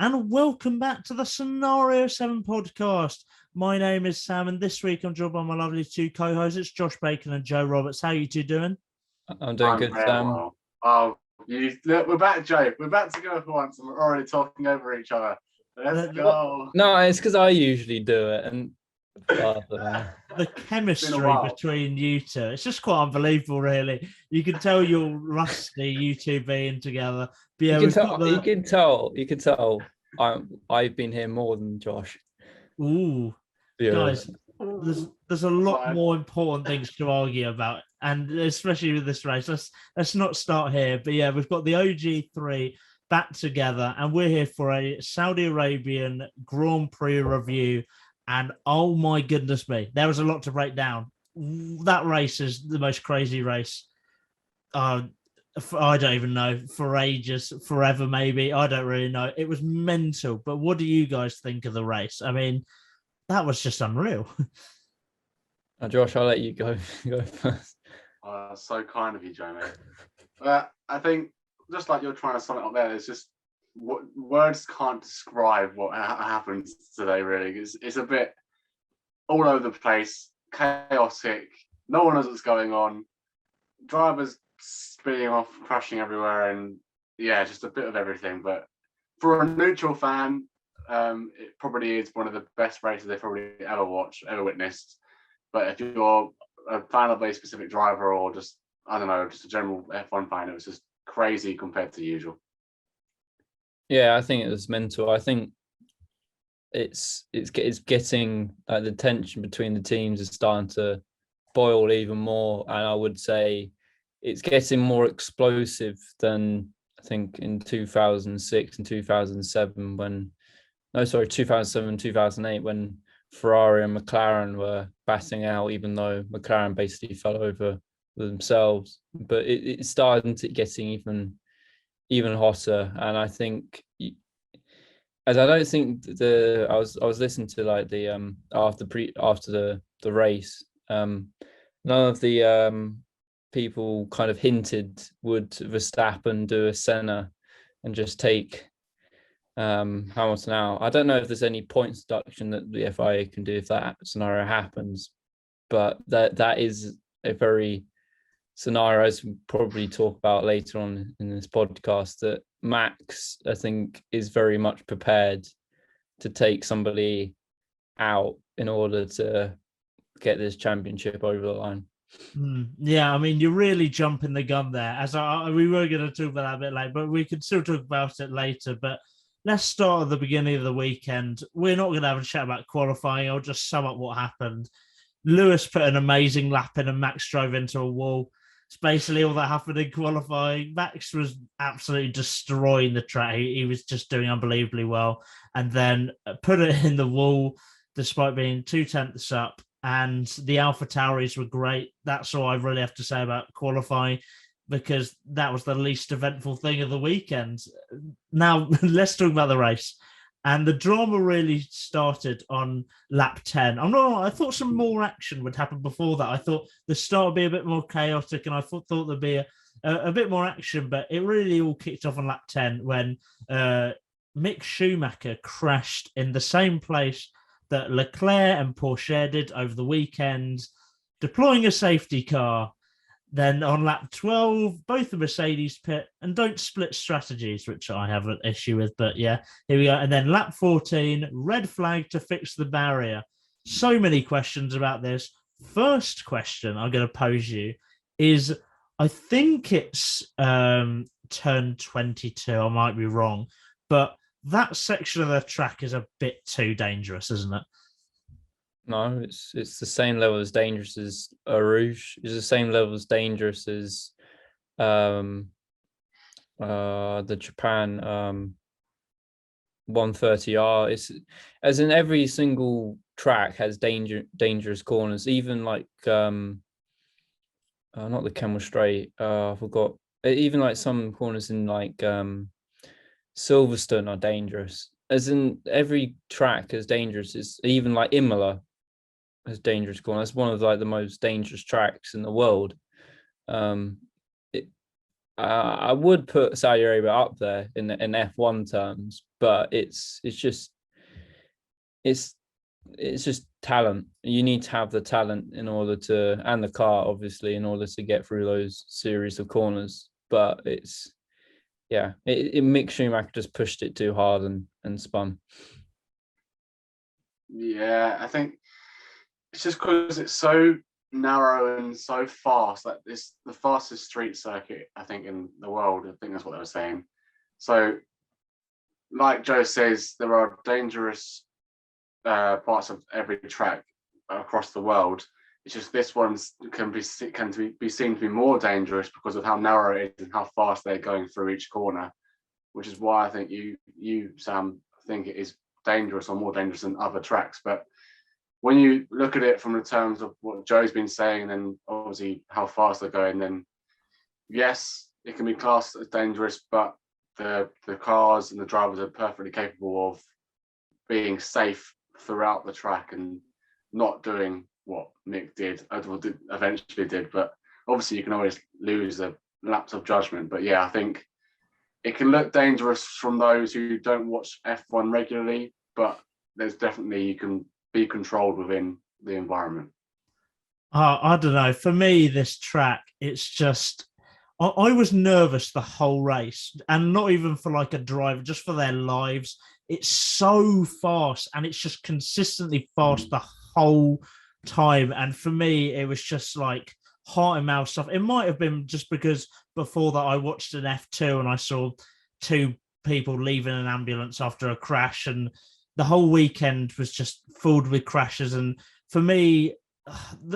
and welcome back to the Scenario 7 podcast. My name is Sam, and this week I'm joined by my lovely two co-hosts. It's Josh Bacon and Joe Roberts. How are you two doing? I'm doing good, Sam. Well. Oh, look, we're back, Joe. We're back to go for once, and we're already talking over each other. Let's go. No, it's because I usually do it, and the chemistry between you two, it's just quite unbelievable, really. You can tell you're rusty, you two being together. But yeah, you can tell I've been here more than Josh. Ooh, yeah. Guys, there's a lot more important things to argue about, and especially with this race. Let's not start here. But yeah, we've got the OG3 back together, and we're here for a Saudi Arabian Grand Prix review. And oh my goodness me, there was a lot to break down. That race is the most crazy race. I don't even know, for ages, forever maybe. I don't really know. It was mental. But what do you guys think of the race? I mean, that was just unreal. Josh, I'll let you go first. So kind of you, Joe, mate. I think, just like you're trying to sum it up there, it's just words can't describe what happened today, really. It's a bit all over the place, chaotic. No one knows what's going on. Drivers spinning off, crashing everywhere, and yeah, just a bit of everything. But for a neutral fan, it probably is one of the best races they've probably ever witnessed. But if you're a fan of a specific driver or just, I don't know, just a general F1 fan, it was just crazy compared to usual. Yeah, I think it was mental. I think it's getting the tension between the teams is starting to boil even more, and I would say it's getting more explosive than I think in 2006 and 2007 2007, 2008 when Ferrari and McLaren were batting out, even though McLaren basically fell over themselves. But it's starting to getting even hotter, and I think I don't think I was listening to like the after the race, none of the people kind of hinted would Verstappen do a Senna and just take Hamilton out. I don't know if there's any points deduction that the FIA can do if that scenario happens, but that is a very scenario, as we probably talk about later on in this podcast, that Max, I think, is very much prepared to take somebody out in order to get this championship over the line. Yeah, I mean, you're really jumping the gun there. As we were going to talk about that a bit later, but we could still talk about it later. But let's start at the beginning of the weekend. We're not going to have a chat about qualifying. I'll just sum up what happened. Lewis put an amazing lap in and Max drove into a wall. It's basically all that happened in qualifying. Max was absolutely destroying the track. He was just doing unbelievably well. And then put it in the wall, despite being 2/10 up. And the AlphaTauris were great. That's all I really have to say about qualifying, because that was the least eventful thing of the weekend. Now, let's talk about the race. And the drama really started on lap 10. I thought some more action would happen before that. I thought the start would be a bit more chaotic, and I thought there'd be a bit more action, but it really all kicked off on lap 10 when Mick Schumacher crashed in the same place that Leclerc and Porsche did over the weekend, deploying a safety car. Then on lap 12, both the Mercedes pit and don't split strategies, which I have an issue with. But yeah, here we go. And then lap 14, red flag to fix the barrier. So many questions about this. First question I'm going to pose you is, I think it's turn 22. I might be wrong. But that section of the track is a bit too dangerous, isn't it? No, it's the same level as dangerous as Rouge. It's the same level as dangerous as the Japan 130R. It's as in every single track has dangerous corners. Even like not the Kemmel Straight. I forgot. Even like some corners in like Silverstone are dangerous. As in every track is dangerous. It's even like Imola. As dangerous corner. That's one of like the most dangerous tracks in the world. I would put Saudi Arabia up there in F1 terms, but it's just talent. You need to have the talent in order to, and the car obviously, in order to get through those series of corners. But Mick Schumacher just pushed it too hard and spun. Yeah, I think it's just because it's so narrow and so fast. Like this, the fastest street circuit I think in the world. I think that's what they were saying. So, like Joe says, there are dangerous parts of every track across the world. It's just this one can be seen to be more dangerous because of how narrow it is and how fast they're going through each corner, which is why I think you Sam think it is dangerous or more dangerous than other tracks. But when you look at it from the terms of what Joe's been saying, and then obviously how fast they're going, then yes, it can be classed as dangerous, but the cars and the drivers are perfectly capable of being safe throughout the track and not doing what Mick did, eventually did. But obviously you can always lose a lapse of judgment. But yeah, I think it can look dangerous from those who don't watch F1 regularly, but there's definitely, you can be controlled within the environment. I don't know. For me, this track, it's just, I was nervous the whole race, and not even for like a driver, just for their lives. It's so fast, and it's just consistently fast the whole time. And for me, it was just like heart and mouth stuff. It might have been just because before that I watched an F2 and I saw two people leaving an ambulance after a crash, and the whole weekend was just filled with crashes. And for me,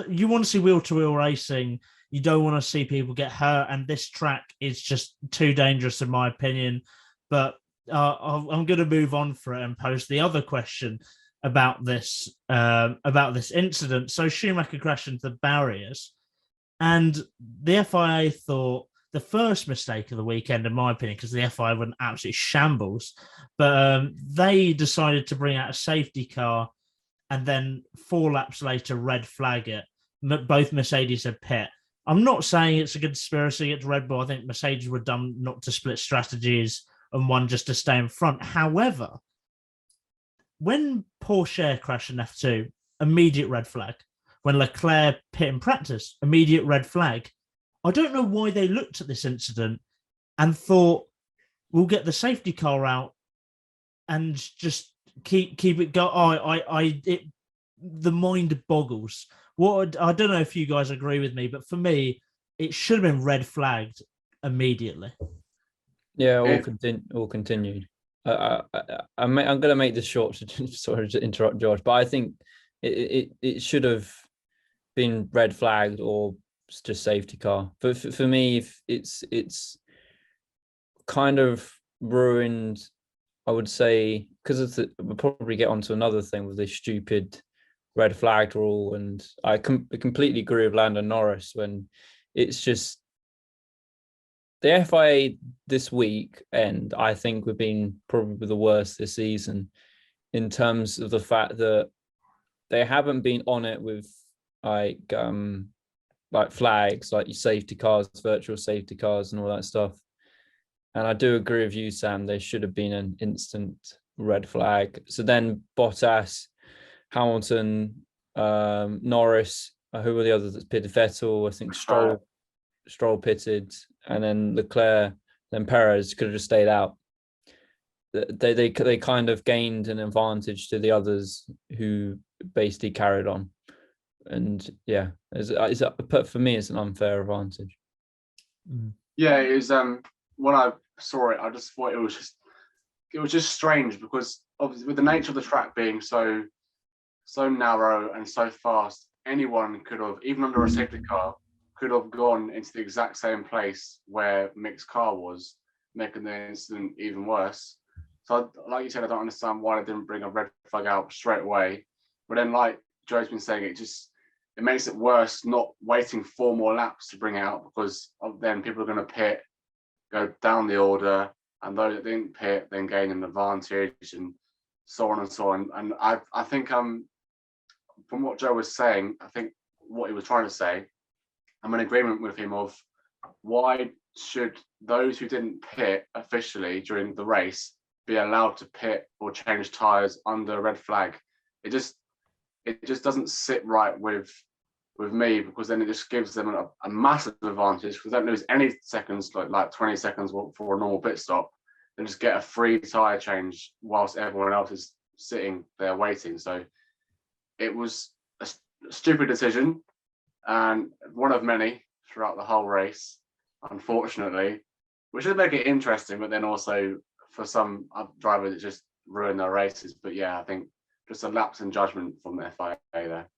you want to see wheel-to-wheel racing. You don't want to see people get hurt, and this track is just too dangerous in my opinion. But I'm going to move on for it and pose the other question about this incident. So Schumacher crashed into the barriers, and the FIA thought the first mistake of the weekend, in my opinion, because the FIA went absolutely shambles, but they decided to bring out a safety car, and then 4 laps later, red flag it. Both Mercedes had pit. I'm not saying it's a conspiracy against Red Bull. I think Mercedes were done not to split strategies and one just to stay in front. However, when Porsche crashed in F2, immediate red flag. When Leclerc pit in practice, immediate red flag. I don't know why they looked at this incident and thought, we'll get the safety car out and just keep it going. The mind boggles. I don't know if you guys agree with me, but for me, it should have been red flagged immediately. Yeah, all continued. I'm going to make this short to sort of interrupt George, but I think it should have been red flagged or just safety car. But for me, it's kind of ruined, I would say, because we'll probably get onto another thing with this stupid red flag rule, and I completely agree with Lando Norris when it's just the FIA this week, and I think we've been probably the worst this season in terms of the fact that they haven't been on it with like flags, like your safety cars, virtual safety cars, and all that stuff. And I do agree with you, Sam. There should have been an instant red flag. So then Bottas, Hamilton, Norris, who were the others that pitted? Vettel, I think Stroll pitted, and then Leclerc, then Perez could have just stayed out. They kind of gained an advantage to the others who basically carried on. And yeah, for me, it's an unfair advantage. Yeah, it is. When I saw it, I just thought it was just strange because obviously with the nature of the track being so narrow and so fast, anyone could have, even under a safety car, could have gone into the exact same place where Mick's car was, making the incident even worse. So, like you said, I don't understand why they didn't bring a red flag out straight away. But then, like Joe's been saying, it makes it worse not waiting 4 more laps to bring it out, because then people are going to pit, go down the order, and those that didn't pit then gain an advantage, and so on and so on. And I think from what Joe was saying, I think what he was trying to say, I'm in agreement with him of why should those who didn't pit officially during the race be allowed to pit or change tyres under a red flag? It just doesn't sit right with me, because then it just gives them a massive advantage, because they don't lose any seconds, like 20 seconds for a normal pit stop. They just get a free tyre change whilst everyone else is sitting there waiting. So it was a stupid decision, and one of many throughout the whole race, unfortunately, which should make it interesting, but then also for some drivers it just ruined their races. But yeah, I think just a lapse in judgment from the FIA there.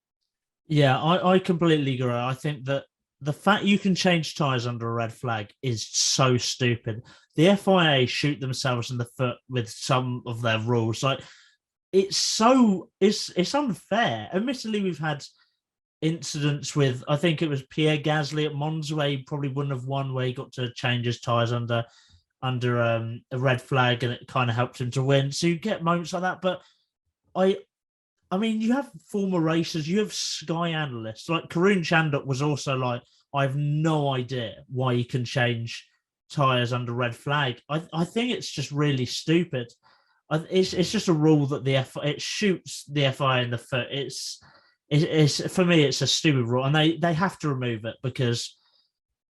Yeah, I completely agree. I think that the fact you can change tyres under a red flag is so stupid. The FIA shoot themselves in the foot with some of their rules. Like, it's unfair. Admittedly, we've had incidents with, I think it was Pierre Gasly at Monza, where he probably wouldn't have won, where he got to change his tyres under a red flag, and it kind of helped him to win. So you get moments like that. But I mean, you have former racers, you have Sky analysts. Like Karun Chandok was also like, I have no idea why you can change tyres under red flag. I think it's just really stupid. It's just a rule that it shoots the FIA in the foot. It's for me, it's a stupid rule, and they have to remove it, because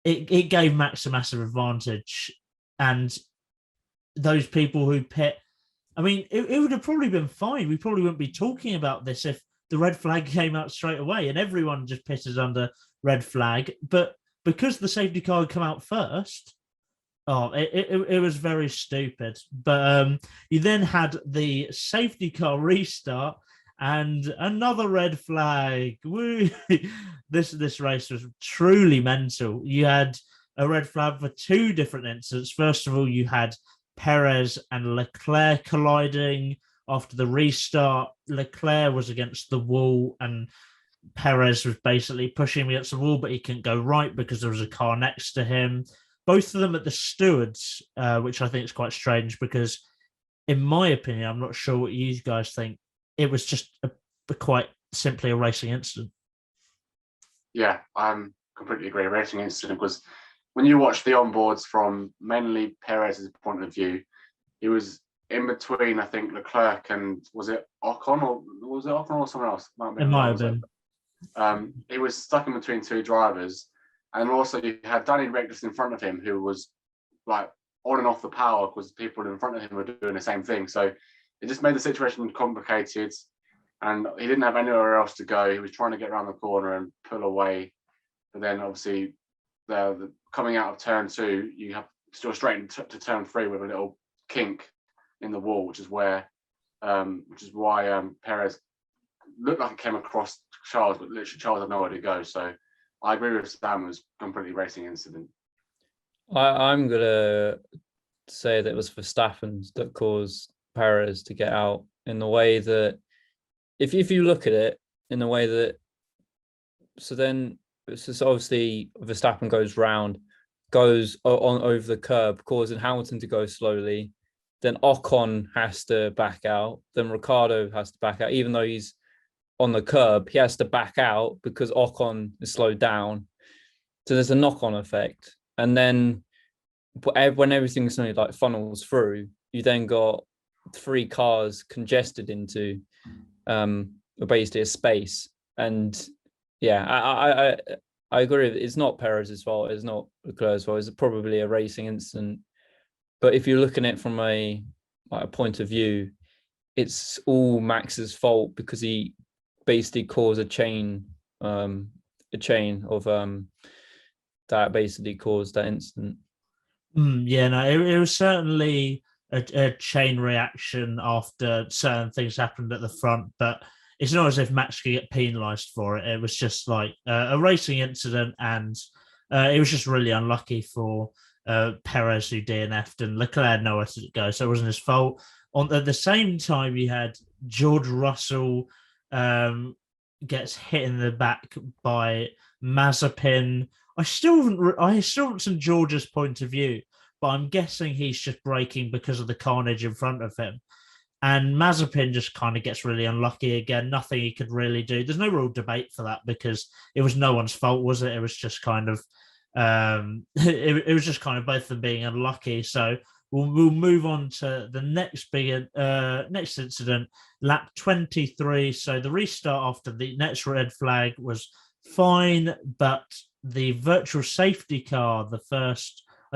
it gave Max a massive advantage, and those people who pit. I mean, it would have probably been fine. We probably wouldn't be talking about this if the red flag came out straight away and everyone just pitted under red flag. But because the safety car had come out first, it was very stupid. But you then had the safety car restart and another red flag. Woo! This race was truly mental. You had a red flag for two different incidents. First of all, you had Perez and Leclerc colliding after the restart. Leclerc was against the wall and Perez was basically pushing him against the wall, but he couldn't go right because there was a car next to him. Both of them at the stewards, which I think is quite strange, because in my opinion, I'm not sure what you guys think, it was just quite simply a racing incident. Yeah, I'm completely agree. A racing incident, was when you watch the onboards from mainly Perez's point of view, he was in between, I think, Leclerc and was it Ocon or someone else? It might have been. He was stuck in between two drivers, and also you had Danny Rick just in front of him, who was like on and off the power because people in front of him were doing the same thing. So it just made the situation complicated, and he didn't have anywhere else to go. He was trying to get around the corner and pull away, but then obviously the coming out of turn 2, you have still straight into turn 3 with a little kink in the wall, which is why Perez looked like it came across Charles, but literally Charles had nowhere to go. So I agree with Sam, it was a completely racing incident. I'm gonna say that it was Verstappen that caused Perez to get out, in the way that if you look at it in the way that, so then it's just obviously Verstappen goes on over the curb, causing Hamilton to go slowly. Then Ocon has to back out. Then Ricciardo has to back out, even though he's on the curb. He has to back out because Ocon is slowed down. So there's a knock-on effect. And then when everything suddenly like funnels through, you then got 3 cars congested into basically a space. And yeah, I agree. It's not Perez's fault. It's not Leclerc's fault. It's probably a racing incident. But if you're looking at it from a point of view, it's all Max's fault, because he basically caused a chain of that basically caused that incident. It was certainly a chain reaction after certain things happened at the front, but it's not as if Max could get penalised for it. It was just like a racing incident, and it was just really unlucky for Perez, who DNF'd, and Leclerc had nowhere to go, so it wasn't his fault. At the same time, you had George Russell gets hit in the back by Mazepin. I still haven't seen George's point of view, but I'm guessing he's just braking because of the carnage in front of him. And Mazepin just kind of gets really unlucky again. Nothing he could really do. There's no real debate for that, because it was no one's fault, was it? It was just kind of It was just kind of both of them being unlucky. So we'll move on to the next incident, lap 23. So the restart after the next red flag was fine, but the virtual safety car, I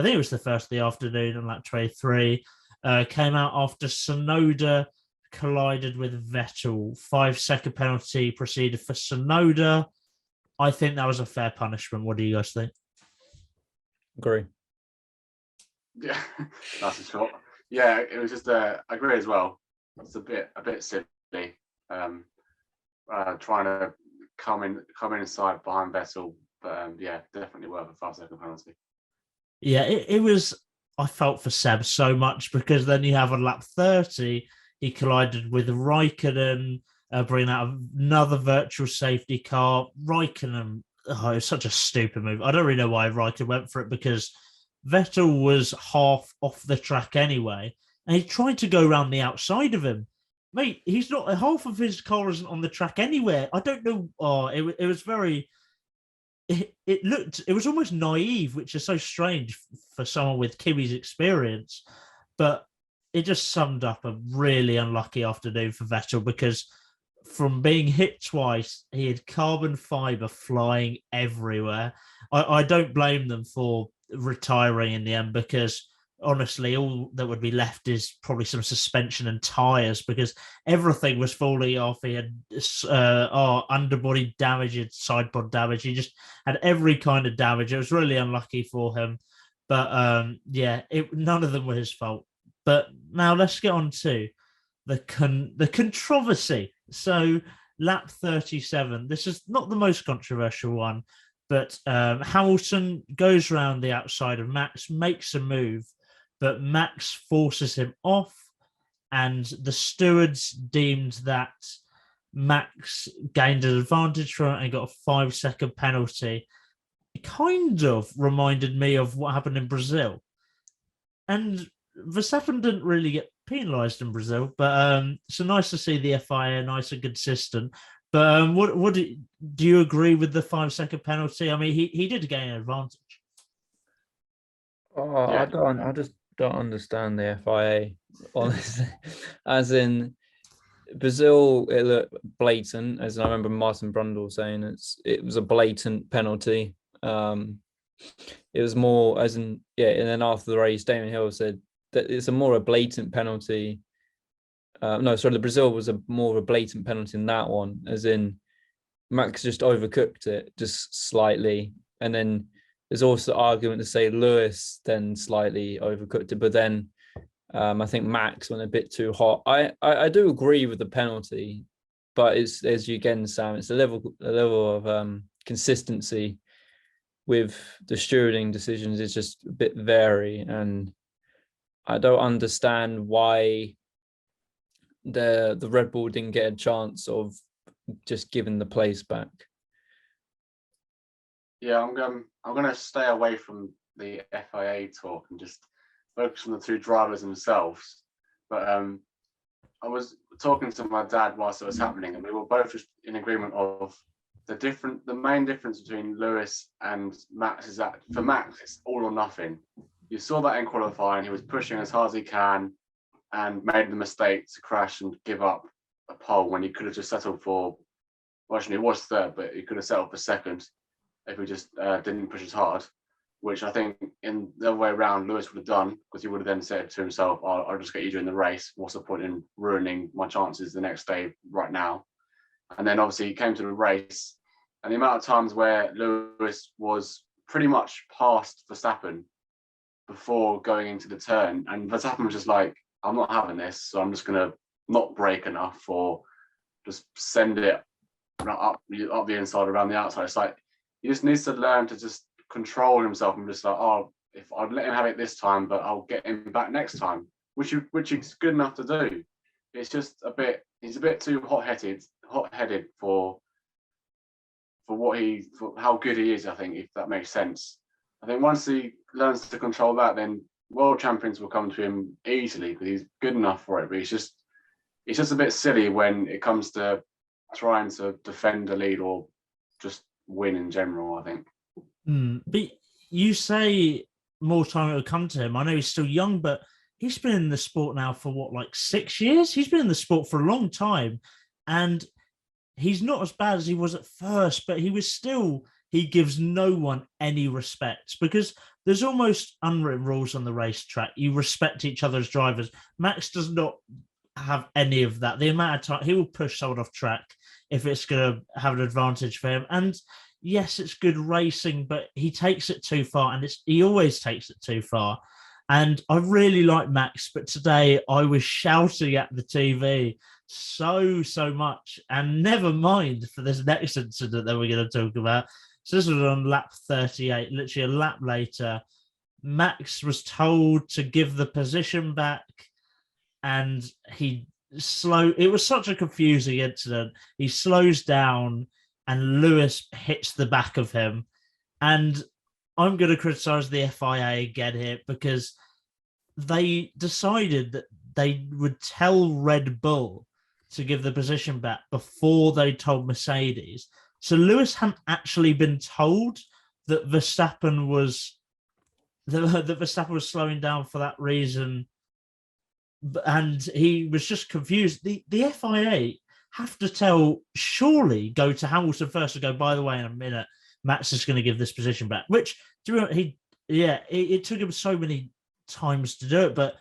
think it was the first of the afternoon on lap 23, came out after Tsunoda collided with Vettel. 5-second penalty proceeded for Tsunoda. I think that was a fair punishment. What do you guys think? Agree. Yeah, that's a shot. Yeah, it was just I agree as well. It's a bit silly. Trying to come inside behind Vettel, but yeah, definitely worth a 5-second penalty. Yeah, it was. I felt for Seb so much because then you have on lap 30, he collided with Raikkonen, bringing out another virtual safety car. Raikkonen, it was such a stupid move. I don't really know why Raikkonen went for it because Vettel was half off the track anyway, and he tried to go around the outside of him. Mate, he's not, half of his car isn't on the track anywhere. I don't know. Oh, it was very. It was almost naive, which is so strange for someone with Kimi's experience, but it just summed up a really unlucky afternoon for Vettel because from being hit twice, he had carbon fiber flying everywhere. I don't blame them for retiring in the end because honestly, all that would be left is probably some suspension and tires because everything was falling off. He had underbody damage, he had side pod damage. He just had every kind of damage. It was really unlucky for him. But yeah, none of them were his fault. But now let's get on to the controversy. So lap 37, this is not the most controversial one, but Hamilton goes around the outside of Max, makes a move, but Max forces him off, and the stewards deemed that Max gained an advantage from it and got a 5-second penalty. It kind of reminded me of what happened in Brazil. And Verstappen didn't really get penalised in Brazil, but so nice to see the FIA nice and consistent. But what do you agree with the 5-second penalty? I mean, he did gain an advantage. Oh, Yeah. I just don't understand the FIA, honestly. As in Brazil, it looked blatant. As I remember Martin Brundle saying, it was a blatant penalty. It was more as in and then after the race, Damon Hill said that it's a blatant penalty. The Brazil was more of a blatant penalty than that one, as in Max just overcooked it just slightly, and then there's also argument to say Lewis then slightly overcooked it, but then I think Max went a bit too hot. I do agree with the penalty, but it's, as you again, Sam, it's a level of consistency with the stewarding decisions is just a bit vary, and I don't understand why the Red Bull didn't get a chance of just giving the place back. Yeah, I'm going to stay away from the FIA talk and just focus on the two drivers themselves. But I was talking to my dad whilst it was happening, and we were both just in agreement of the main difference between Lewis and Max is that for Max, it's all or nothing. You saw that in qualifying, he was pushing as hard as he can and made the mistake to crash and give up a pole when he could have just settled for, well, actually, he was third, but he could have settled for second if he just didn't push as hard, which I think in the other way around, Lewis would have done, because he would have then said to himself, I'll just get you during the race. What's the point in ruining my chances the next day right now? And then obviously he came to the race, and the amount of times where Lewis was pretty much past Verstappen before going into the turn, and Verstappen was just like, I'm not having this, so I'm just going to not brake enough or just send it up the inside around the outside. It's like, he just needs to learn to just control himself and just like, oh, if I'd let him have it this time, but I'll get him back next time, which is good enough to do. It's just he's a bit too hot-headed for how good he is, I think, if that makes sense. I think once he learns to control that, then world champions will come to him easily because he's good enough for it. But it's just a bit silly when it comes to trying to defend the lead or just win in general, I think. But you say more time will come to him. I know he's still young, but he's been in the sport now for what, like 6 years? He's been in the sport for a long time. And he's not as bad as he was at first, but he gives no one any respect because there's almost unwritten rules on the racetrack. You respect each other as drivers. Max does not have any of that. The amount of time he will push someone off track if it's going to have an advantage for him. And yes, it's good racing, but he takes it too far, and he always takes it too far. And I really like Max, but today I was shouting at the TV so much. And never mind for this next incident that we're going to talk about. So this was on lap 38, literally a lap later. Max was told to give the position back, and it was such a confusing incident. He slows down and Lewis hits the back of him. And I'm going to criticize the FIA again here because they decided that they would tell Red Bull to give the position back before they told Mercedes. So Lewis hadn't actually been told that Verstappen was slowing down for that reason, and he was just confused. The FIA have to go to Hamilton first and go, by the way, in a minute, Max is going to give this position back, which it took him so many times to do it, but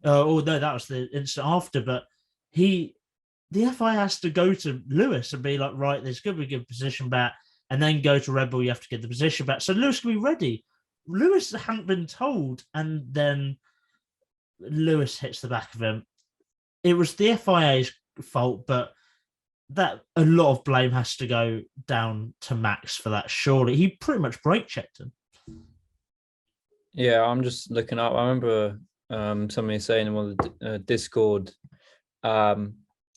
although that was the instant after, but the FIA has to go to Lewis and be like, right, there's going to be a good position back, and then go to Red Bull, you have to get the position back. So Lewis can be ready. Lewis hadn't been told, and then Lewis hits the back of him. It was the FIA's fault, but that a lot of blame has to go down to Max for that. Surely he pretty much brake checked him. Yeah, I'm just looking up. I remember somebody saying in one of the Discord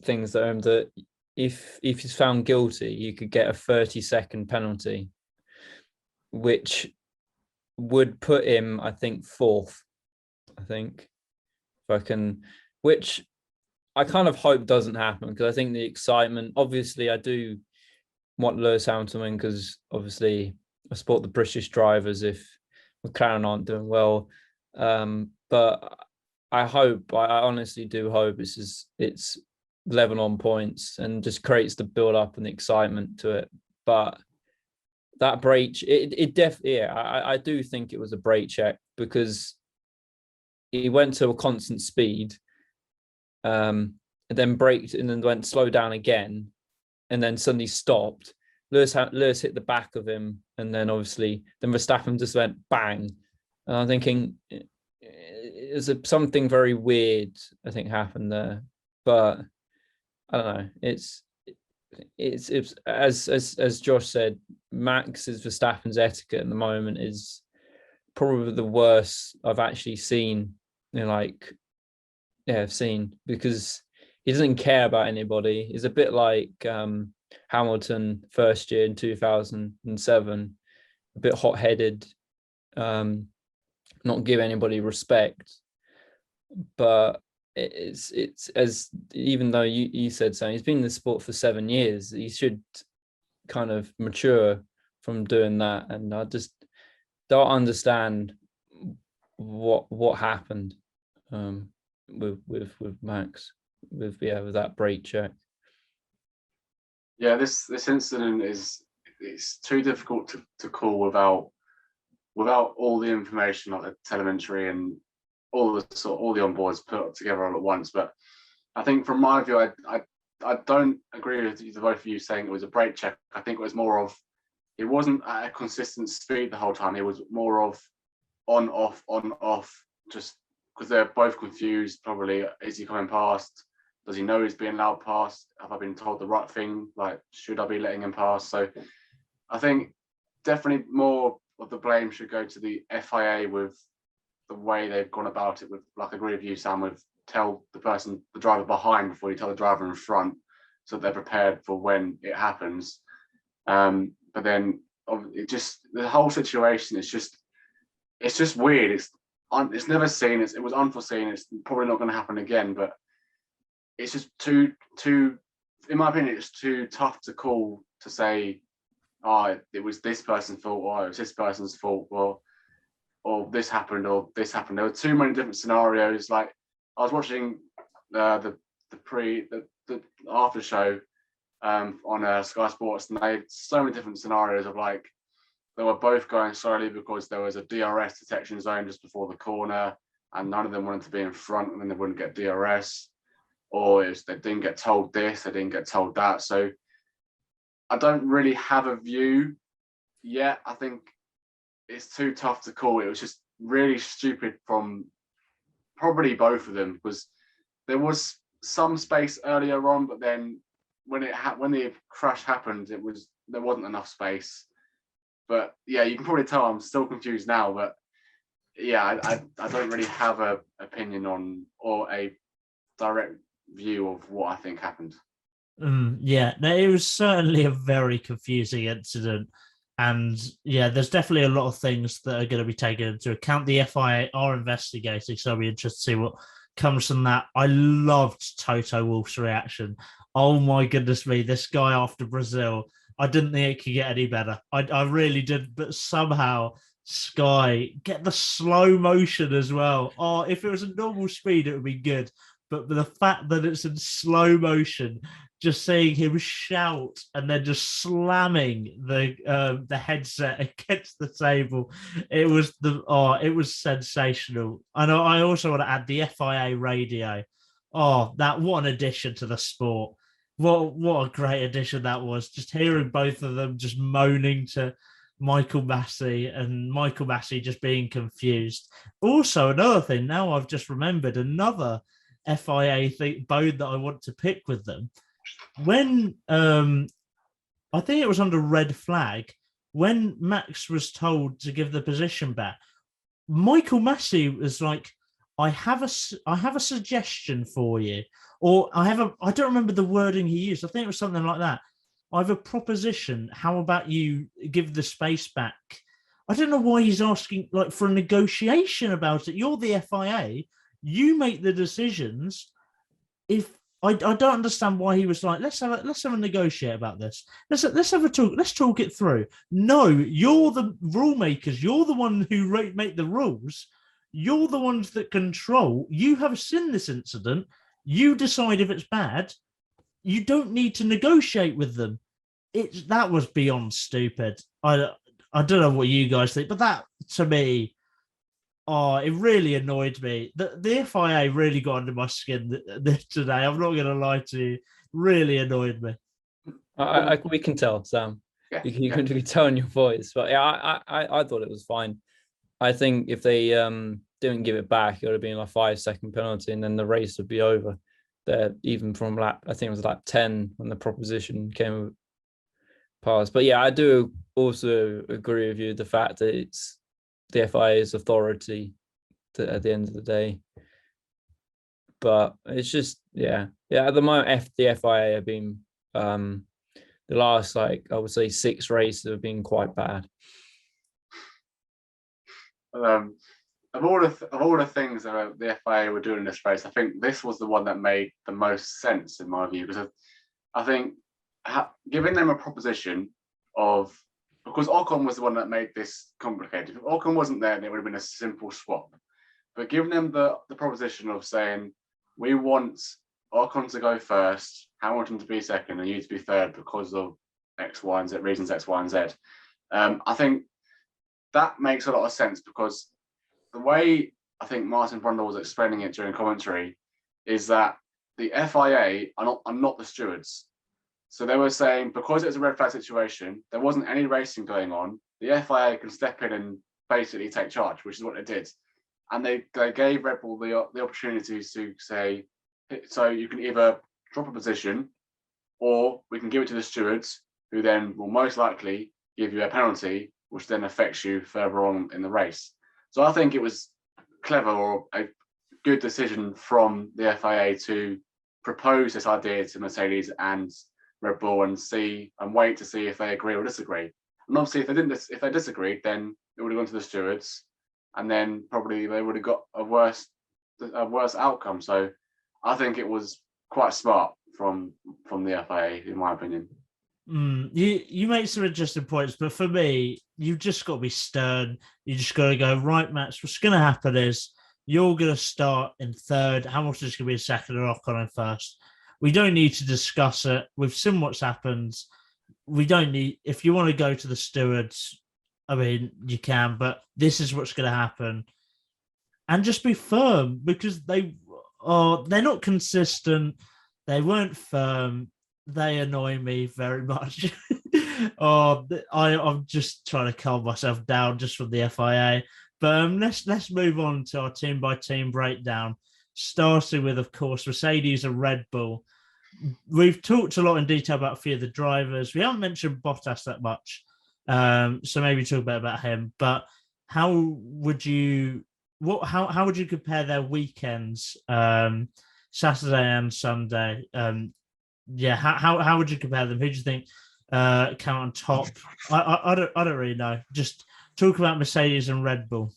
things that if he's found guilty, you could get a 30-second penalty, which would put him, I think, fourth. I think, which I kind of hope doesn't happen, because I think the excitement. Obviously, I do want Lewis Hamilton win because obviously I support the British drivers if McLaren aren't doing well. But I honestly do hope it's level on points and just creates the build up and the excitement to it. But that brake, it definitely, I do think it was a brake check, because he went to a constant speed, and then braked and then went slow down again, and then suddenly stopped. Lewis hit the back of him, and then obviously then Verstappen just went bang. And I'm thinking there's something very weird, I think, happened there. But I don't know. It's as Josh said, Max's Verstappen's etiquette at the moment is probably the worst I've actually seen. I've seen, because he doesn't care about anybody. He's a bit like Hamilton first year in 2007, a bit hot-headed, not give anybody respect. But it's as, even though you said so, he's been in the sport for 7 years, he should kind of mature from doing that. And I just don't understand what happened with Max with that brake check. Yeah, this incident it's too difficult to call without all the information, like the telemetry and all the onboards put together all at once. But I think from my view, I don't agree with the both of you saying it was a brake check. I think it was more of, it wasn't at a consistent speed the whole time. It was more of on off, just because they're both confused. Probably, is he coming past? Does he know he's being allowed past? Have I been told the right thing? Like, should I be letting him pass? So I think definitely more of the blame should go to the FIA with the way they've gone about it. With, like, I agree with you, Sam, with tell the driver behind before you tell the driver in front, so they're prepared for when it happens. But then it just, the whole situation is just, it's just weird. It's never seen. It was unforeseen. It's probably not going to happen again. But it's just too, in my opinion, it's too tough to call to say, oh, it was this person's fault or it was this person's fault. Well, or this happened, or this happened. There were too many different scenarios. Like I was watching the after show on Sky Sports, and they had so many different scenarios of like they were both going slowly because there was a DRS detection zone just before the corner, and none of them wanted to be in front, and then they wouldn't get DRS, or they didn't get told this, they didn't get told that. So I don't really have a view yet. I think it's too tough to call. It was just really stupid from probably both of them, because there was some space earlier on, but then when the crash happened, there wasn't enough space. But yeah, you can probably tell I'm still confused now. But yeah, I don't really have a opinion on or a direct view of what I think happened. Yeah, no, it was certainly a very confusing incident. And yeah, there's definitely a lot of things that are going to be taken into account. The FIA are investigating, so I'll be interested to see what comes from that. I loved Toto Wolff's reaction. Oh my goodness me, this guy after Brazil, I didn't think it could get any better. I really did, but somehow Sky get the slow motion as well. Oh, if it was a normal speed, it would be good. But the fact that it's in slow motion, just seeing him shout and then just slamming the headset against the table, it was sensational. And I also want to add the FIA radio. Oh, what an addition to the sport. What a great addition that was. Just hearing both of them just moaning to Michael Massey and Michael Massey just being confused. Also, another thing, now I've just remembered another FIA bone that I want to pick with them. When I think it was under red flag, when Max was told to give the position back, Michael Massey was like, I have a suggestion for you. Or I don't remember the wording he used. I think it was something like that. I have a proposition. How about you give the space back? I don't know why he's asking like for a negotiation about it. You're the FIA. You make the decisions. If I don't understand why he was like, let's have a negotiate about this. Let's have a talk. Let's talk it through. No, you're the rule makers. You're the one who make the rules. You're the ones that control. You have seen this incident. You decide if it's bad. You don't need to negotiate with them. That was beyond stupid. I don't know what you guys think, but that to me, it really annoyed me. The FIA really got under my skin today. I'm not going to lie to you. Really annoyed me. We can tell, Sam. Yeah, you can tell in your voice. But yeah, I thought it was fine. I think if they didn't give it back, it would have been like 5-second penalty, and then the race would be over. There, even from I think it was lap 10 when the proposition came past. But yeah, I do also agree with you the fact that it's the FIA's authority at the end of the day. But it's just at the moment the FIA have been the last I would say 6 races have been quite bad. Of all the things that the FIA were doing in this race, I think this was the one that made the most sense in my view, because I think giving them a proposition of, because Ocon was the one that made this complicated. If Ocon wasn't there, then it would have been a simple swap. But giving them the proposition of saying, we want Ocon to go first, Hamilton to be second, and you to be third because of X, Y, and Z, reasons X, Y, and Z. I think that makes a lot of sense, because the way I think Martin Brundle was explaining it during commentary is that the FIA are not the stewards. So they were saying, because it's a red flag situation, there wasn't any racing going on, the FIA can step in and basically take charge, which is what they did. And they gave Red Bull the opportunity to say, so you can either drop a position, or we can give it to the stewards, who then will most likely give you a penalty, which then affects you further on in the race. So I think it was clever, or a good decision from the FIA to propose this idea to Mercedes and Red Bull and wait to see if they agree or disagree. And obviously, if they disagreed, then it would have gone to the stewards, and then probably they would have got a worse outcome. So I think it was quite smart from the FIA, in my opinion. You make some interesting points, but for me, you've just got to be stern. You just got to go, right, Max, what's going to happen is you're going to start in third. Hamilton's going to be in second and Ocon in first. We don't need to discuss it. We've seen what's happened. We don't need, if you want to go to the stewards, I mean, you can, but this is what's going to happen. And just be firm because they're not consistent. They weren't firm. They annoy me very much. I'm just trying to calm myself down just from the FIA. But let's move on to our team by team breakdown, starting with, of course, Mercedes and Red Bull. We've talked a lot in detail about a few of the drivers. We haven't mentioned Bottas that much, so maybe talk a bit about him. But how would you compare their weekends, Saturday and Sunday? How would you compare them? Who do you think came on top? I don't really know. Just talk about Mercedes and Red Bull.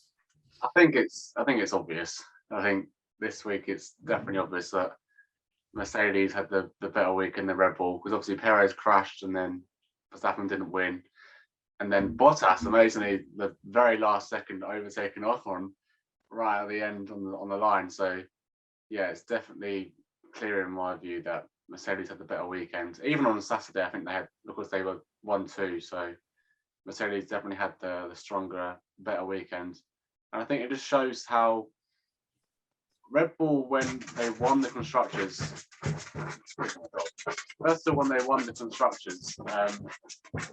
I think it's obvious. I think this week it's definitely obvious that Mercedes had the better week in the Red Bull, because obviously Perez crashed and then Verstappen didn't win. And then Bottas, amazingly, the very last second overtaken Ocon right at the end on the line. So, yeah, it's definitely clear in my view that Mercedes had the better weekend. Even on Saturday, I think they had, because they were 1-2. So Mercedes definitely had the stronger, better weekend. And I think it just shows how Red Bull, when they won the Constructors, first of all, when they won the Constructors,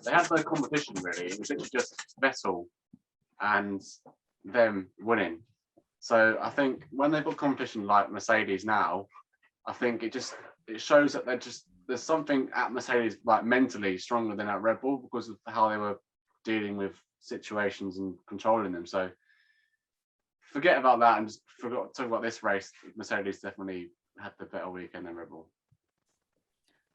they had no competition really. It was literally just Vettel and them winning. So I think when they've got competition like Mercedes now, I think it shows that there's something at Mercedes like mentally stronger than at Red Bull because of how they were dealing with situations and controlling them. So forget about that and just talk about this race. Mercedes definitely had the better weekend than Red Bull.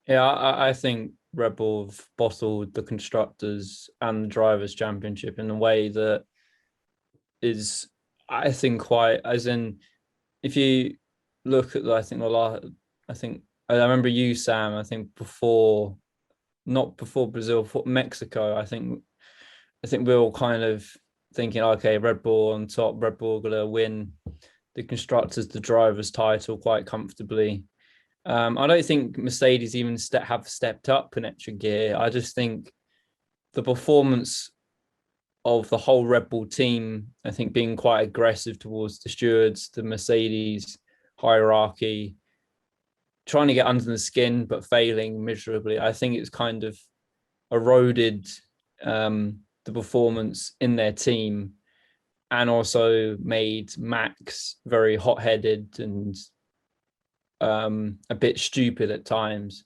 Yeah, I think Red Bull have bottled the Constructors and the Drivers' Championship in a way that is, I think, quite, as in, if you look at, I remember you, Sam, I think not before Brazil, before Mexico, I think we're all kind of thinking, okay, Red Bull on top, Red Bull going to win the Constructors, the Drivers' title quite comfortably. I don't think Mercedes even have stepped up an extra gear. I just think the performance of the whole Red Bull team, I think, being quite aggressive towards the stewards, the Mercedes hierarchy, trying to get under the skin but failing miserably. I think it's kind of eroded the performance in their team, and also made Max very hot-headed and a bit stupid at times.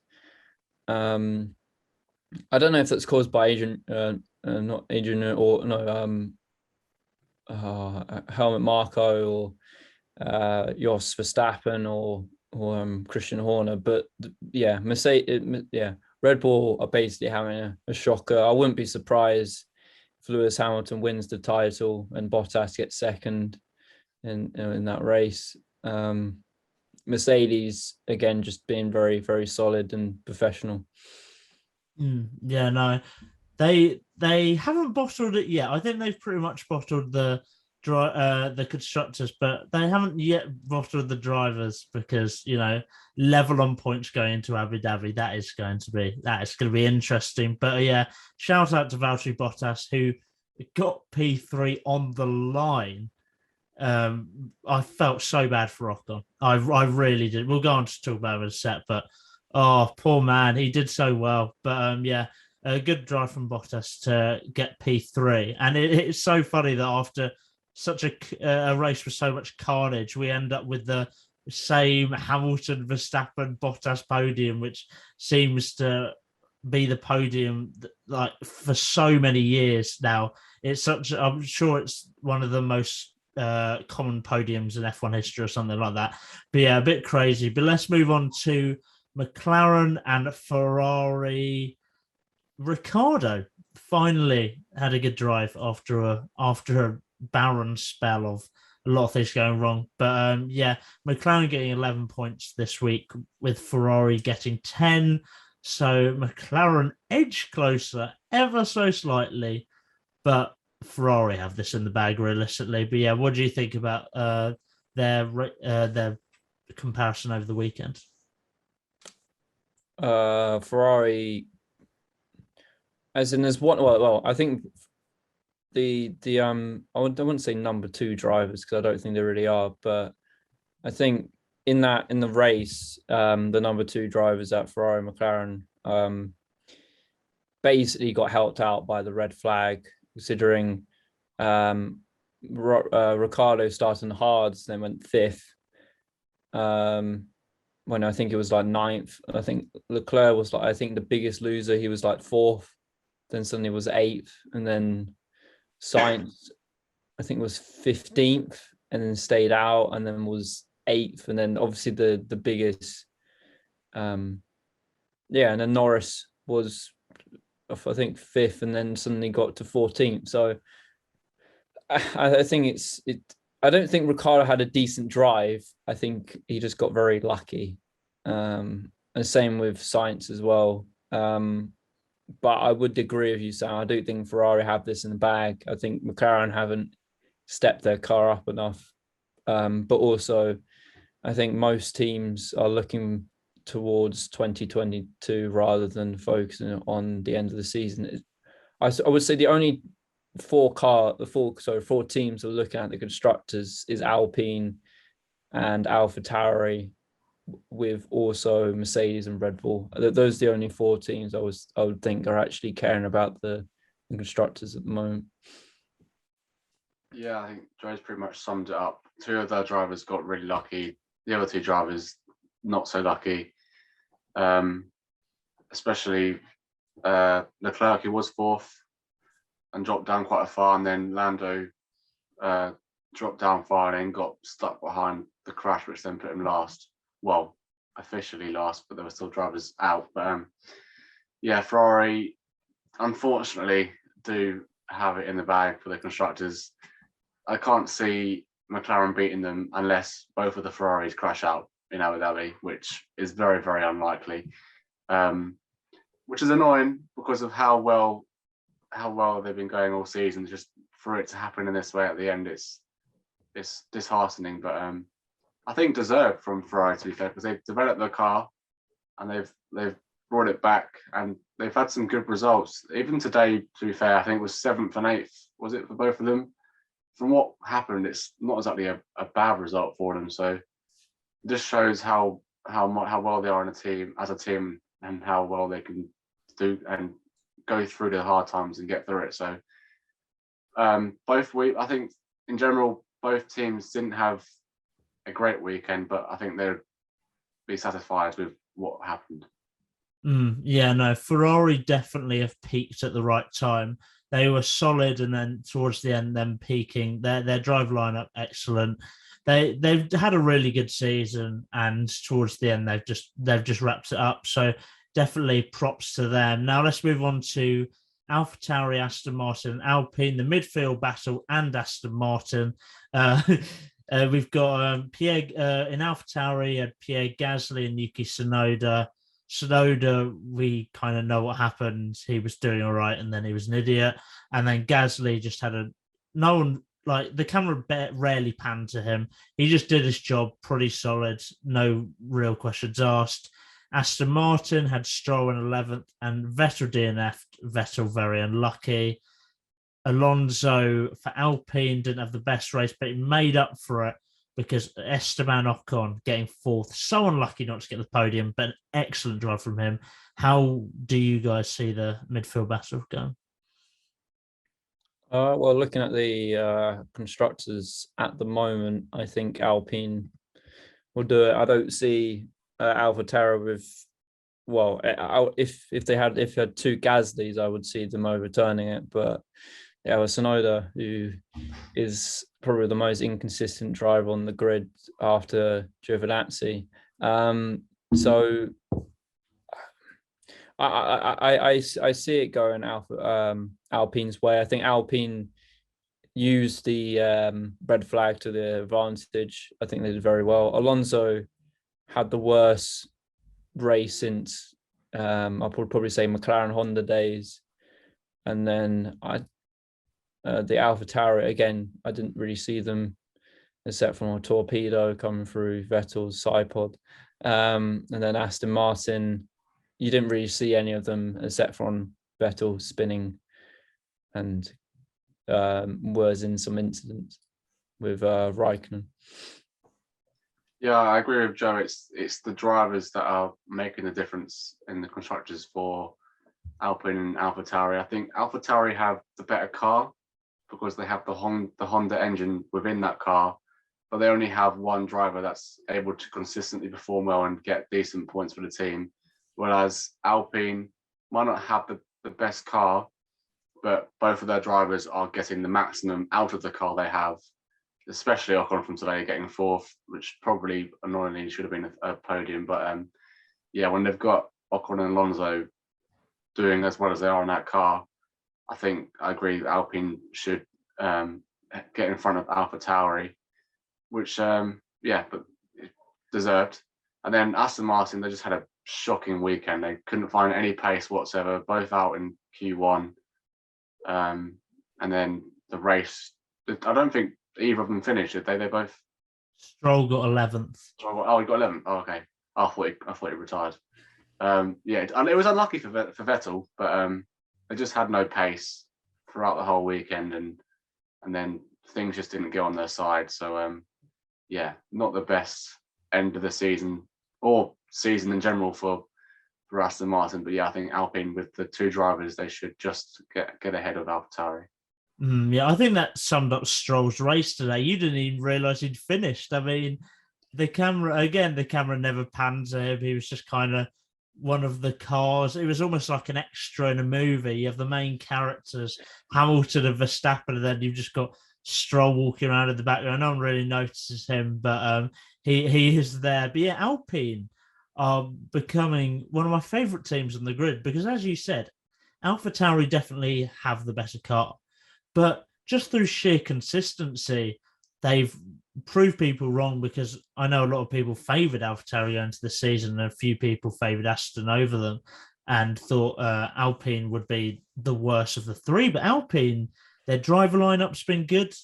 I don't know if that's caused by Helmut Marko or Jos Verstappen or Christian Horner, but yeah, Red Bull are basically having a shocker. I wouldn't be surprised if Lewis Hamilton wins the title and Bottas gets second in that race. Mercedes again just being very, very solid and professional. Yeah, no, they haven't bottled it yet. I think they've pretty much bottled the Constructors, but they haven't yet bottled the Drivers because, you know, level on points going into Abu Dhabi. That is going to be interesting. But yeah, shout out to Valtteri Bottas, who got P3 on the line. I felt so bad for Ocon. I really did. We'll go on to talk about it in a sec, but oh, poor man, he did so well. But yeah, a good drive from Bottas to get P3, and it's so funny that after such a race with so much carnage, we end up with the same Hamilton, Verstappen, Bottas podium, which seems to be the podium like for so many years now. I'm sure it's one of the most common podiums in F1 history or something like that. But yeah, a bit crazy. But let's move on to McLaren and Ferrari. Ricciardo finally had a good drive after a barren spell of a lot of things going wrong. But yeah, McLaren getting 11 points this week with Ferrari getting 10. So McLaren edge closer ever so slightly, but Ferrari have this in the bag realistically. But yeah, what do you think about their comparison over the weekend? Ferrari, as in there's one. Well, I think the I wouldn't say number two drivers because I don't think they really are, but I think in the race, the number two drivers at Ferrari and McLaren basically got helped out by the red flag, considering Ricciardo started hards, then went fifth. When I think it was like ninth. I think Leclerc was I think the biggest loser. He was like fourth, then suddenly was eighth, and then Sainz, I think was 15th, and then stayed out, and then was eighth, and then obviously the biggest, and then Norris was, I think, fifth, and then suddenly got to 14th. So I think I don't think Ricciardo had a decent drive. I think he just got very lucky. And same with Sainz as well. But I would agree with you, Sam. I do think Ferrari have this in the bag. I think McLaren haven't stepped their car up enough. But also, I think most teams are looking towards 2022 rather than focusing on the end of the season. I would say the only four teams are looking at the constructors is Alpine and AlphaTauri, with also Mercedes and Red Bull. Those are the only four teams I would think are actually caring about the constructors at the moment. Yeah, I think Joe's pretty much summed it up. Two of their drivers got really lucky. The other two drivers not so lucky. Especially Leclerc, who was fourth and dropped down quite far, and then Lando dropped down far and then got stuck behind the crash, which then put him last. Well, officially last, but there were still drivers out. But Ferrari, unfortunately, do have it in the bag for the constructors. I can't see McLaren beating them unless both of the Ferraris crash out in Abu Dhabi, which is very, very unlikely. Which is annoying because of how well they've been going all season. Just for it to happen in this way at the end, it's disheartening. But I think deserved from Ferrari, to be fair, because they've developed their car and they've brought it back, and they've had some good results. Even today, to be fair, I think it was 7th and 8th, was it, for both of them? From what happened, it's not exactly a bad result for them. So it just shows how well they are as a team, and how well they can do and go through the hard times and get through it. So I think in general, both teams didn't have a great weekend, but I think they'd be satisfied with what happened. Ferrari definitely have peaked at the right time. They were solid, and then towards the end, them peaking. Their drive lineup excellent. They've had a really good season, and towards the end, they've just wrapped it up. So definitely props to them. Now let's move on to AlphaTauri, Aston Martin, Alpine, the midfield battle, and Aston Martin. We've got Pierre in AlphaTauri, had Pierre Gasly and Yuki Tsunoda. Tsunoda, we kind of know what happened. He was doing all right, and then he was an idiot. And then Gasly just had no one, like, the camera rarely panned to him. He just did his job pretty solid. No real questions asked. Aston Martin had Stroll in 11th, and Vettel DNF'd. Vettel very unlucky. Alonso for Alpine didn't have the best race, but he made up for it because Esteban Ocon getting 4th. So unlucky not to get the podium, but an excellent drive from him. How do you guys see the midfield battle going? Well, looking at the constructors at the moment, I think Alpine will do it. I don't see AlphaTauri with, well, if they had two Gaslys, I would see them overturning it. But yeah, with Tsunoda, who is probably the most inconsistent driver on the grid after Giovinazzi. So I see it going Alpine's way. I think Alpine used the red flag to their advantage. I think they did very well. Alonso had the worst race since I'll probably say McLaren Honda days, and then the AlphaTauri again. I didn't really see them except from a torpedo coming through Vettel's side pod, and then Aston Martin. You didn't really see any of them except from Vettel spinning, and was in some incidents with Raikkonen. Yeah, I agree with Joe. It's the drivers that are making the difference in the constructors for Alpine and AlphaTauri. I think AlphaTauri have the better car because they have the Honda engine within that car, but they only have one driver that's able to consistently perform well and get decent points for the team. Whereas Alpine might not have the best car, but both of their drivers are getting the maximum out of the car they have, especially Ocon from today getting fourth, which probably annoyingly should have been a podium. But yeah, when they've got Ocon and Alonso doing as well as they are in that car, I think I agree Alpine should get in front of AlphaTauri, which, but deserved. And then Aston Martin, they just had a shocking weekend. They couldn't find any pace whatsoever, both out in Q1. And then the race, I don't think either of them finished, did they? They both. Stroll got 11th. Oh, he got 11th. Oh, okay. I thought he retired. And it was unlucky for Vettel, but they just had no pace throughout the whole weekend, and then things just didn't go on their side. So not the best end of the season or season in general for Aston Martin. But yeah, I think Alpine with the two drivers, they should just get ahead of AlphaTauri. I think that summed up Stroll's race today. You didn't even realise he'd finished. I mean, the camera never pans him. He was just kind of one of the cars. It was almost like an extra in a movie. You have the main characters, Hamilton and Verstappen, and then you've just got Stroll walking around in the background. No one really notices him, but he is there. But yeah, Alpine are becoming one of my favourite teams on the grid because, as you said, AlphaTauri definitely have the better car. But just through sheer consistency, they've proved people wrong, because I know a lot of people favoured AlphaTauri into the season, and a few people favoured Aston over them and thought Alpine would be the worst of the three. But Alpine, their driver lineup's been good.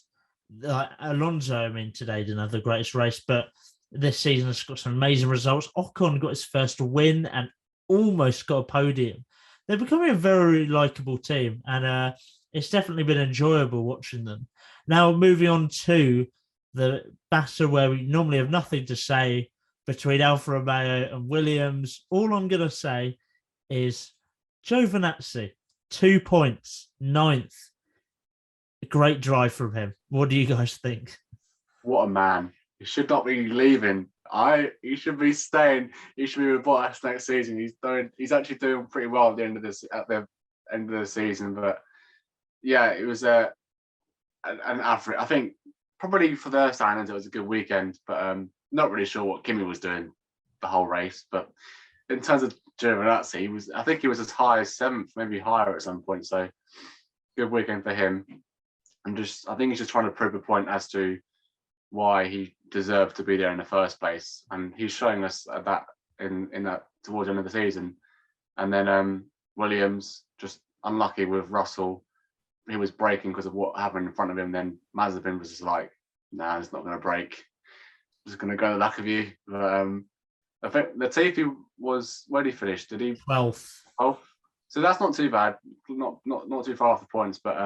Alonso, today didn't have the greatest race, but this season has got some amazing results. Ocon got his first win and almost got a podium. They're becoming a very likeable team, and it's definitely been enjoyable watching them. Now, moving on to the battle where we normally have nothing to say between Alfa Romeo and Williams. All I'm going to say is Giovinazzi, 2 points, 9th. A great drive from him. What do you guys think? What a man. He should not be leaving. He should be staying. He should be with Bottas next season. He's actually doing pretty well at the end of the season. But yeah, it was an average. I think probably for their standards it was a good weekend, but not really sure what Kimi was doing the whole race. But in terms of Giovinazzi, I think he was as high as 7th, maybe higher at some point. So good weekend for him. I think he's just trying to prove a point as to why he deserved to be there in the first place, and he's showing us that in that towards the end of the season. And then Williams just unlucky with Russell. He was braking because of what happened in front of him. Then Mazepin was just like, "Nah, it's not going to break. I'm just going to go the lack of you." But I think Latifi was, where did he finish? Did he 12th? Oh, so that's not too bad. Not too far off the points, but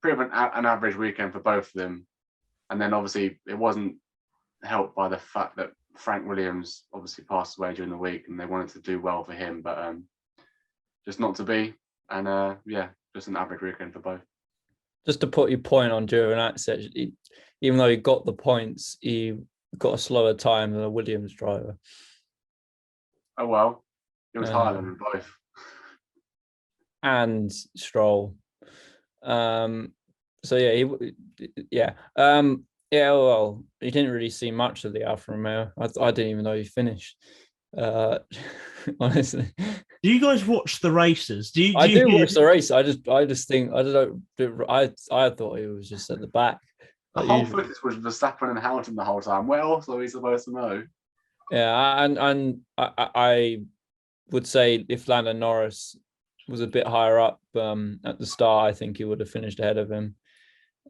pretty of an average weekend for both of them. And then obviously it wasn't helped by the fact that Frank Williams obviously passed away during the week, and they wanted to do well for him, but just not to be. And just an average weekend for both. Just to put your point on Giovinazzi, even though he got the points, he got a slower time than a Williams driver. Oh well, it was higher than both. And Stroll. Well, you didn't really see much of the Alfa Romeo. I didn't even know he finished. Honestly, do you guys watch the races? I do watch the race. I just think I don't know. I thought he was just at the back. The whole focus was Verstappen and Hamilton the whole time. What else are we supposed to know? Yeah, and would say if Lando Norris was a bit higher up at the start, I think he would have finished ahead of him.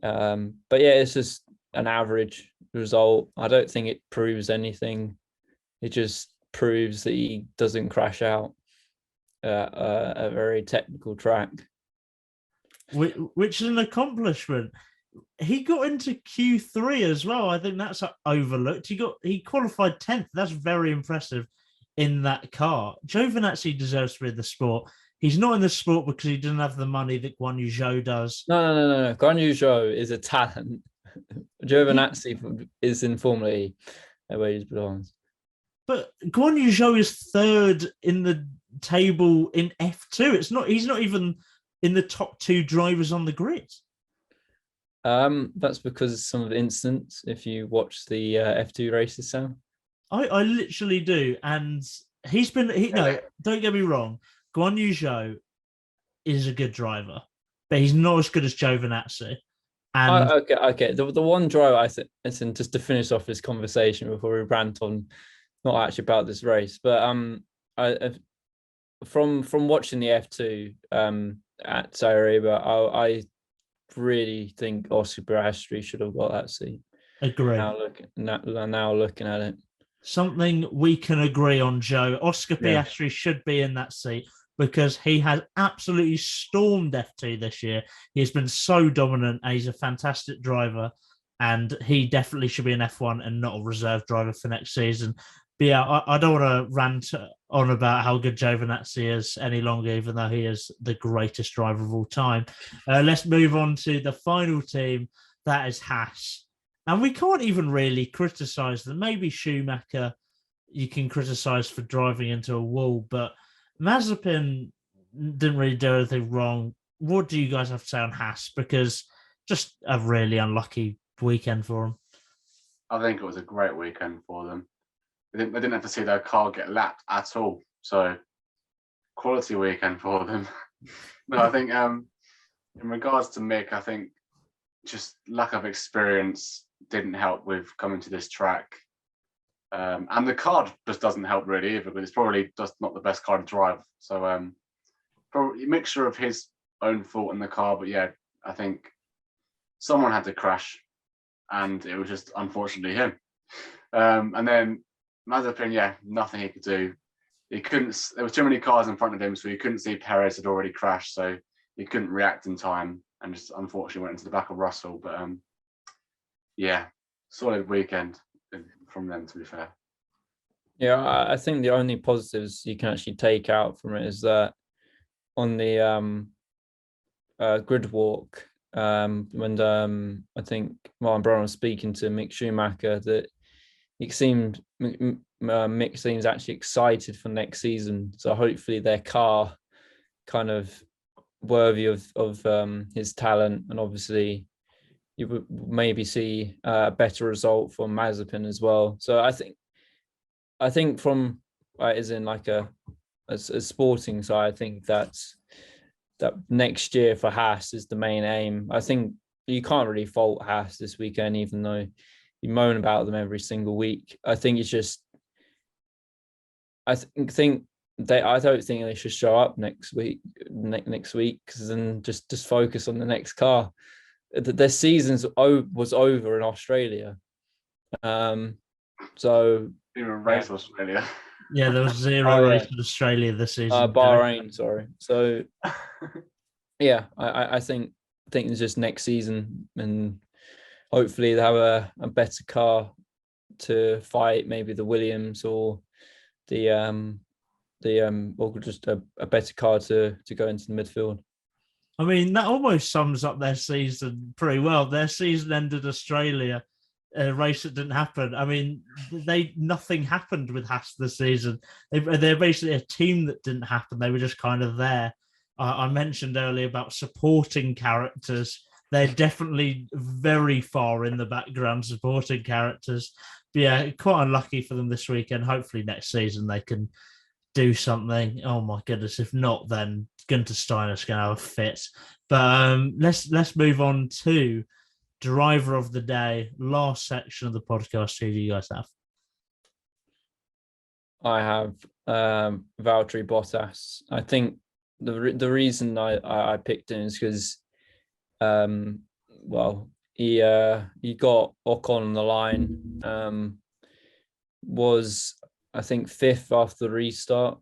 But yeah, it's just an average result. I don't think it proves anything. It just proves that he doesn't crash out a very technical track. Which is an accomplishment. He got into Q3 as well. I think that's overlooked. He qualified 10th. That's very impressive in that car. Giovinazzi deserves to be in the sport. He's not in the sport because he doesn't have the money that Guan Yu Zhou does. No. Guan Yu Zhou is a talent. Giovinazzi is in Formula E, where he belongs. But Guan Yu Zhou is third in the table in F2. He's not even in the top 2 drivers on the grid. That's because of some of the incidents. If you watch the F2 races, Sam, I literally do, and don't get me wrong, Guan Yu Zhou is a good driver, but he's not as good as Giovinazzi. And okay. The one driver I think, listen, just to finish off this conversation before we rant on, not actually about this race, but from watching the F2 at Saudi Arabia, I really think Oscar Piastri should have got that seat. Agree. Now looking at it, something we can agree on, Joe. Oscar Piastri should be in that seat because he has absolutely stormed F2 this year. He has been so dominant and he's a fantastic driver, and he definitely should be an F1 and not a reserve driver for next season. But yeah, I don't want to rant on about how good Giovinazzi is any longer, even though he is the greatest driver of all time. Let's move on to the final team. That is Haas. And we can't even really criticise them. Maybe Schumacher you can criticise for driving into a wall, but Mazepin didn't really do anything wrong. What do you guys have to say on Haas? Because just a really unlucky weekend for them. I think it was a great weekend for them. They didn't have to see their car get lapped at all. So, quality weekend for them. No, I think in regards to Mick, I think just lack of experience didn't help with coming to this track. And the car just doesn't help really either, but it's probably just not the best car to drive. So, probably a mixture of his own fault in the car. But yeah, I think someone had to crash, and it was just unfortunately him. And then Mazepin, nothing he could do. He couldn't. There were too many cars in front of him, so he couldn't see Perez had already crashed, so he couldn't react in time, and just unfortunately went into the back of Russell. But solid weekend from them, to be fair. Yeah, I think the only positives you can actually take out from it is that on the grid walk, when I think Martin Brown was speaking to Mick Schumacher, that it seemed Mick seems actually excited for next season. So hopefully their car kind of worthy of his talent, and obviously you would maybe see a better result from Mazepin as well. So I think from as in like a sporting side, I think that next year for Haas is the main aim. I think you can't really fault Haas this weekend, even though you moan about them every single week. I think it's just, I don't think they should show up next week, because then just focus on the next car. Their season was over in Australia. So even race Australia. Yeah, there was zero race in Australia this season. Bahrain, sorry. So yeah, I think it's just next season, and hopefully they have a better car to fight maybe the Williams or or just a better car to go into the midfield. I mean, that almost sums up their season pretty well. Their season ended Australia, a race that didn't happen. I mean, nothing happened with Haas this season. They're basically a team that didn't happen. They were just kind of there. I mentioned earlier about supporting characters. They're definitely very far in the background, supporting characters. But yeah, quite unlucky for them this weekend. Hopefully next season they can do something. Oh my goodness! If not, then Gunter Steiner's going to have a fit. But let's move on to driver of the day. Last section of the podcast. Who do you guys have? I have Valtteri Bottas. I think the reason I picked him is because, he got Ocon on the line. Was I think fifth after the restart,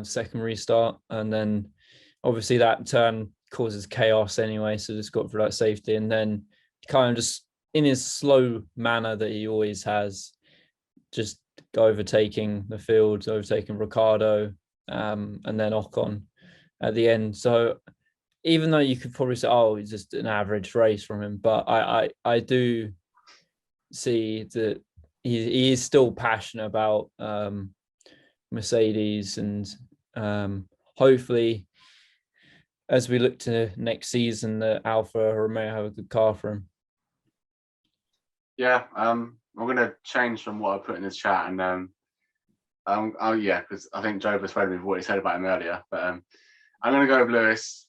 second restart, and then obviously that turn causes chaos anyway. So just got for that safety, and then kind of just in his slow manner that he always has, just overtaking the field, overtaking Ricciardo, and then Ocon at the end. So even though you could probably say, oh, it's just an average race from him, but I do see that he is still passionate about Mercedes, and hopefully as we look to next season, that Alfa Romeo have a good car for him. Yeah, I'm going to change from what I put in this chat, and because I think Joe persuaded me with what he said about him earlier. But I'm going to go with Lewis,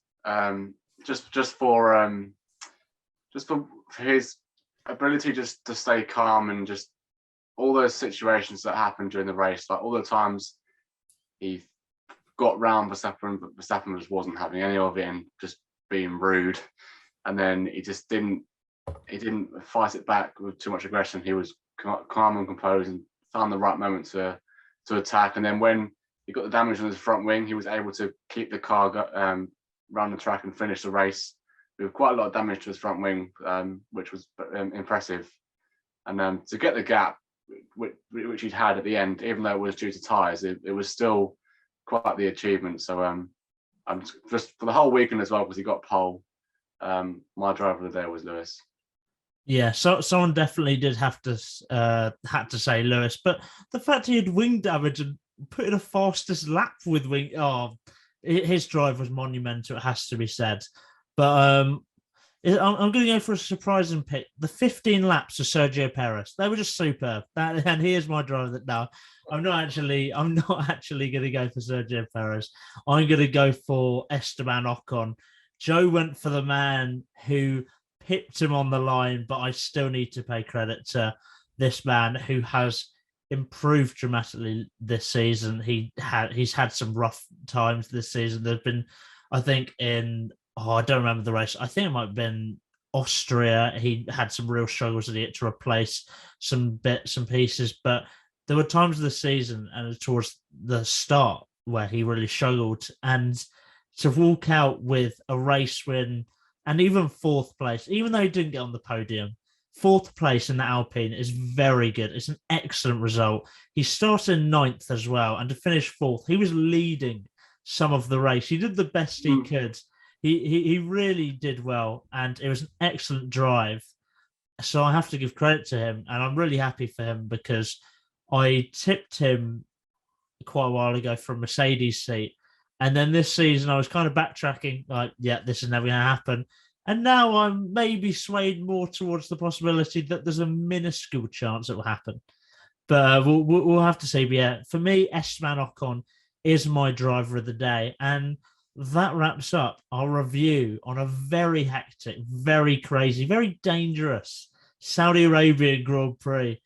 just for his ability just to stay calm, and just all those situations that happened during the race, like all the times he got round Verstappen, but Verstappen just wasn't having any of it and just being rude, and then he didn't fight it back with too much aggression. He was calm and composed and found the right moment to attack. And then when he got the damage on his front wing, he was able to keep the car round the track and finish the race with quite a lot of damage to his front wing, which was impressive. And to get the gap, which he'd had at the end, even though it was due to tyres, it was still quite the achievement. So I'm just for the whole weekend as well, because he got pole. My driver of the day was Lewis. Yeah, so someone definitely did have to say Lewis, but the fact he had wing damage and put in a fastest lap with wing, his drive was monumental. It has to be said. But I'm going to go for a surprising pick. The 15 laps of Sergio Perez, they were just superb. And here's my driver that now I'm not actually going to go for Sergio Perez. I'm going to go for Esteban Ocon. Joe went for the man who pipped him on the line, but I still need to pay credit to this man who has improved dramatically this season. He's had some rough times this season. There's been, I think, I don't remember the race. I think it might have been Austria. He had some real struggles and he had to replace some bits and pieces. But there were times of the season and towards the start where he really struggled. And to walk out with a race win and even fourth place, even though he didn't get on the podium, fourth place in the Alpine is very good. It's an excellent result. He started ninth as well. And to finish fourth, he was leading some of the race. He did the best he could. He really did well, and it was an excellent drive. So I have to give credit to him, and I'm really happy for him because I tipped him quite a while ago for a Mercedes seat. And then this season I was kind of backtracking, like, yeah, this is never going to happen. And now I'm maybe swayed more towards the possibility that there's a minuscule chance it will happen. But we'll have to see. But yeah, for me, Esteban Ocon is my driver of the day. And that wraps up our review on a very hectic, very crazy, very dangerous Saudi Arabian Grand Prix.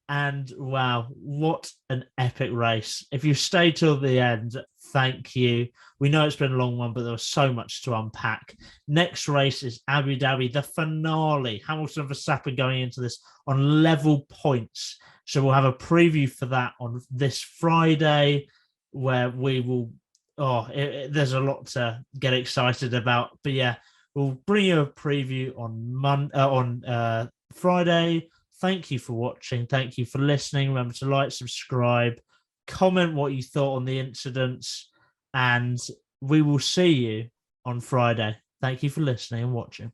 And wow, what an epic race. If you stayed till the end, thank you. We know it's been a long one, but there was so much to unpack. Next race is Abu Dhabi, the finale. Hamilton and Verstappen going into this on level points. So we'll have a preview for that on this Friday, where we will, there's a lot to get excited about. But yeah, we'll bring you a preview on Friday. Thank you for watching. Thank you for listening. Remember to like, subscribe, comment what you thought on the incidents, and we will see you on Friday. Thank you for listening and watching.